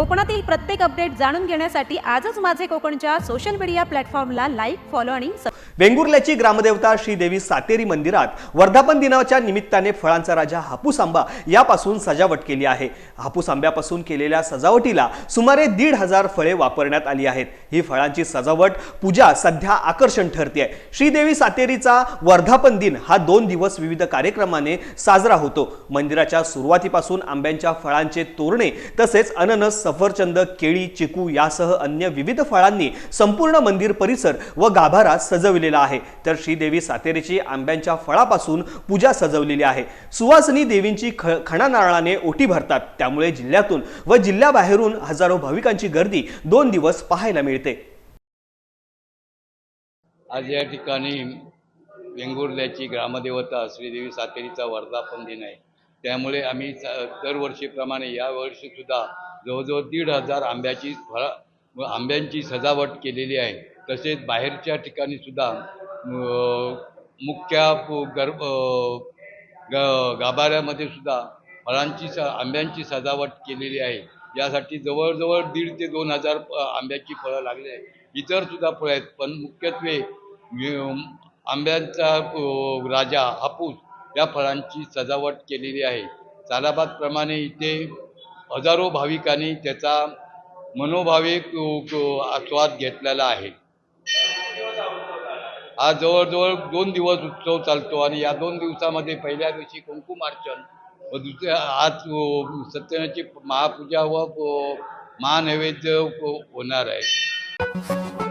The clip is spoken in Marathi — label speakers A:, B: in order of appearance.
A: कोकणातील प्रत्येक अपडेट जाणून घेण्यासाठी आजच माझे कोकणच्या सोशल मीडिया प्लॅटफॉर्मला लाईक, फॉलो आणि
B: वेंगुर्ल्याची ग्रामदेवता श्रीदेवी सातेरी मंदिरात वर्धापन दिनाच्या निमित्ताने फळांचा राजा हापूस आंबा यापासून सजावट केली आहे। हापूस आंब्यापासून केलेल्या सजावटीला सुमारे 1,500 फळे वापरण्यात आली आहेत। ही फळांची सजावट पूजा सध्या आकर्षण ठरते आहे। श्रीदेवी सातेरीचा वर्धापन दिन हा 2 दिवस विविध कार्यक्रमाने साजरा होतो। मंदिराच्या सुरुवातीपासून आंब्यांच्या फळांचे तोरणे तसेच अननस, सफरचंद, केळी, चिकू यासह अन्य विविध फळांनी संपूर्ण मंदिर परिसर व गाभारा सजविलेला आहे। तर श्रीदेवी सातेरीची आंब्यांच्या फळापासून पूजा सजवलेली आहे। सुवासिनी देवींची खणा नारळाने ओटी भरतात, त्यामुळे जिल्ह्यातून व जिल्ह्याबाहेरून हजारो भाविकांची गर्दी 2 दिवस पाहायला मिळते।
C: आज या ठिकाणी वेंगुर्ल्याची ग्रामदेवता श्रीदेवी सातेरीचा वर्धापन दिन आहे। त्यामुळे आम्ही दरवर्षीप्रमाणे यावर्षी सुद्धा जवळजवळ 1,500 आंब्यांची सजावट केलेली आहे। तसेच बाहेरच्या ठिकाणी सुद्धा मुख्य गाभाऱ्यामध्ये सुद्धा आंब्यांची सजावट केलेली आहे। यासाठी जवळजवळ 1,500 ते 2,000 आंब्याची फळं लागले आहेत। इतर सुद्धा फळं आहेत, पण मुख्यत्वे आंब्यांचा राजा हापूस या फळांची सजावट केलेली आहे। सालाबादप्रमाणे इथे हजारो भाविकांनी त्याचा मनोभाविक आस्वाद घेतलेला आहे। हा जवळजवळ 2 दिवस उत्सव चालतो आणि या 2 दिवसामध्ये पहिल्या दिवशी कुंकुमार्चन व दुसऱ्या आज सत्यनारायणाची महापूजा व महानैवेद्य होणार आहे।